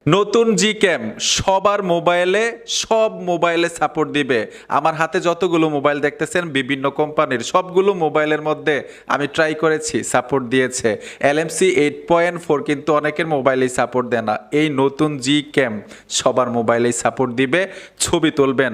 নতুন জি ক্যাম সবার মোবাইলে সব মোবাইলে সাপোর্ট দিবে। আমার হাতে যতগুলো মোবাইল দেখতেছেন বিভিন্ন কোম্পানির সবগুলো মোবাইলের মধ্যে আমি ট্রাই করেছি, সাপোর্ট দিয়েছে। LMC 8.4 কিন্তু অনেকের মোবাইলেই সাপোর্ট দেয় না। এই নতুন জি ক্যাম সবার মোবাইলেই সাপোর্ট দিবে। ছবি তুলবেন,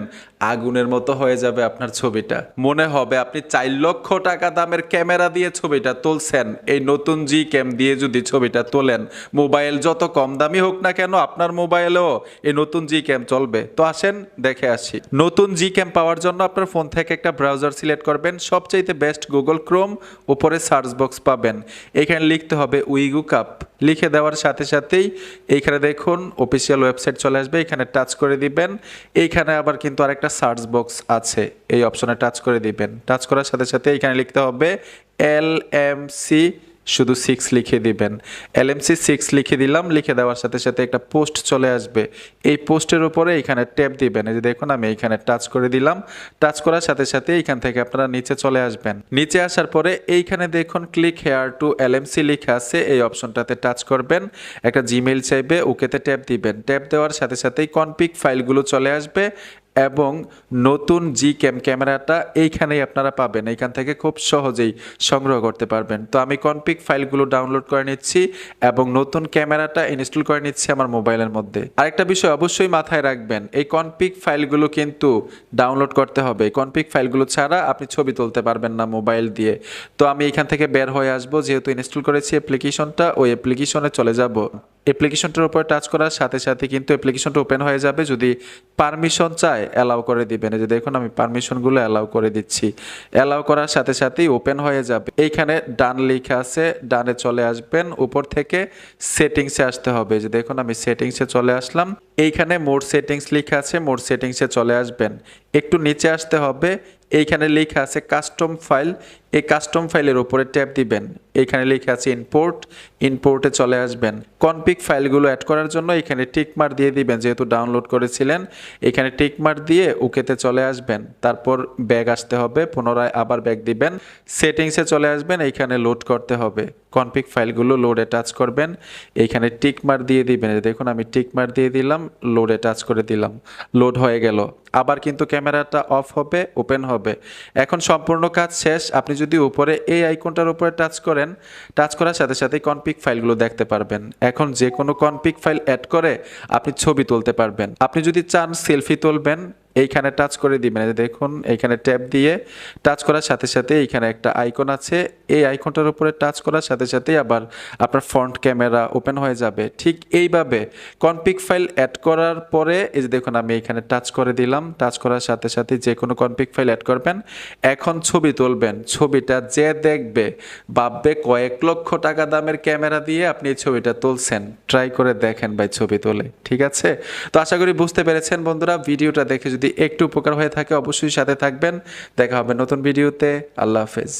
আগুনের মতো হয়ে যাবে আপনার ছবিটা। মনে হবে আপনি 4 লক্ষ টাকা দামের ক্যামেরা দিয়ে ছবিটা তুলছেন। এই নতুন জি ক্যাম দিয়ে যদি ছবিটা তোলেন, মোবাইল যত কম দামি হোক না কেন আপনার মোবাইলেও এই নতুন জি ক্যাম চলবে। তো আসেন দেখে আসি। নতুন জি ক্যাম পাওয়ার জন্য আপনার ফোন থেকে একটা ব্রাউজার সিলেক্ট করবেন, সবচাইতে বেস্ট গুগল ক্রোম। উপরে সার্চ বক্স পাবেন, এখানে লিখতে হবে উইগু কাপ। লিখে দেওয়ার সাথে সাথেই এইখানে দেখুন অফিসিয়াল ওয়েবসাইট চলে আসবে, এখানে টাচ করে দিবেন। এইখানে আবার কিন্তু আরেকটা সার্চ বক্স আছে, এই অপশনে টাচ করে দিবেন। টাচ করার সাথে সাথে এখানে লিখতে হবে LMC শুধু 6 লিখে দিবেন। LMC 6 লিখে দিলাম। লিখে দেওয়ার সাথে সাথে একটা পোস্ট চলে আসবে, এই পোস্টের উপরে এখানে ট্যাপ দিবেন। এই যে দেখুন আমি এখানে টাচ করে দিলাম। টাচ করার সাথে সাথে এইখান থেকে আপনারা নিচে চলে আসবেন। নিচে আসার পরে এইখানে দেখুন ক্লিক হেয়ার টু LMC লেখা আছে, এই অপশনটাতে টাচ করবেন। একটা জিমেইল চাইবে, ওকেতে ট্যাপ দিবেন। ট্যাপ দেওয়ার সাথে সাথেই কনফিগ ফাইলগুলো চলে আসবে এবং নতুন জি ক্যামেরাটা এইখানেই আপনারা পাবেন। এইখান থেকে খুব সহজেই সংগ্রহ করতে পারবেন। তো আমি কনফিগ ফাইলগুলো ডাউনলোড করে নিচ্ছি এবং নতুন ক্যামেরাটা ইনস্টল করে নিচ্ছি আমার মোবাইলের মধ্যে। আরেকটা বিষয় অবশ্যই মাথায় রাখবেন, এই কনফিগ ফাইলগুলো কিন্তু ডাউনলোড করতে হবে। এই কনফিগ ফাইলগুলো ছাড়া আপনি ছবি তুলতে পারবেন না মোবাইল দিয়ে। তো আমি এখান থেকে বের হয়ে আসবো, যেহেতু ইনস্টল করেছি অ্যাপ্লিকেশনটা, ওই অ্যাপ্লিকেশনে চলে যাব। অ্যাপ্লিকেশনটার উপর টাচ করার সাথে সাথে কিন্তু অ্যাপ্লিকেশনটা ওপেন হয়ে যাবে। যদি পারমিশন চায় অ্যালাউ করে দিবেন। এই যে দেখুন আমি পারমিশনগুলো অ্যালাউ করে দিচ্ছি। অ্যালাউ করার সাথে সাথেই ওপেন হয়ে যাবে। এইখানে ডান লেখা আছে, ডানে চলে আসবেন। উপর থেকে সেটিংসে আসতে হবে। যে দেখুন আমি সেটিংসে চলে আসলাম। এইখানে মোর সেটিংস লেখা আছে, মোর সেটিংসে চলে আসবেন। একটু নিচে আসতে হবে, এইখানে লেখা আছে কাস্টম ফাইল। এই কাস্টম ফাইলের উপরে ট্যাপ দিবেন। এইখানে লেখা আছে ইম্পোর্ট, ইম্পোর্টে চলে আসবেন। কনফিগ ফাইলগুলো অ্যাড করার জন্য এখানে টিকমার্ক দিয়ে দিবেন, যেহেতু ডাউনলোড করেছিলেন। এখানে টিকমার্ক দিয়ে ওকেতে চলে আসবেন। তারপর ব্যাগ আসতে হবে, পুনরায় আবার ব্যাগ দিবেন। সেটিংসে চলে আসবেন, এইখানে লোড করতে হবে। কনফিগ ফাইলগুলো লোডে টাচ করবেন, এইখানে টিকমার্ক দিয়ে দিবেন। দেখুন আমি টিকমার্ক দিয়ে দিলাম, লোডে টাচ করে দিলাম, লোড হয়ে গেল। আবার কিন্তু ক্যামেরাটা অফ হবে, ওপেন হবে। এখন সম্পূর্ণ কাজ শেষ। আপনি যদি উপরে এই আইকনটার উপরে টাচ করেন, টাচ করার সাথে সাথে কনফিগ ফাইলগুলো দেখতে পারবেন। এখন যে কোনো কনফিগ ফাইল অ্যাড করে আপনি ছবি তুলতে পারবেন। আপনি যদি চান সেলফি তুলবেন, এইখানে টাচ করে দিবেন। দেখুন এইখানে ট্যাপ দিয়ে টাচ করার সাথে সাথে এইখানে একটা আইকন আছে, এই আইকনটার উপরে টাচ করার সাথে সাথেই আবার আপনার ফ্রন্ট ক্যামেরা ওপেন হয়ে যাবে। ঠিক এইভাবে কনফিগ ফাইল অ্যাড করার পরে এই যে দেখুন আমি এখানে টাচ করে দিলাম। টাচ করার সাথে সাথে যে কোনো কনফিগ ফাইল অ্যাড করবেন। এখন ছবি তুলবেন, ছবিটা যে দেখবে ভাববে কয়েক লক্ষ টাকা দামের ক্যামেরা দিয়ে আপনি এই ছবিটা তুলছেন। ট্রাই করে দেখেন ভাই ছবি তোলে, ঠিক আছে? তো আশা করি বুঝতে পেরেছেন বন্ধুরা। ভিডিওটা দেখে যদি একটু উপকার হয়ে থাকে অবশ্যই সাথে থাকবেন। দেখা হবে নতুন ভিডিওতে। আল্লাহ হাফেজ।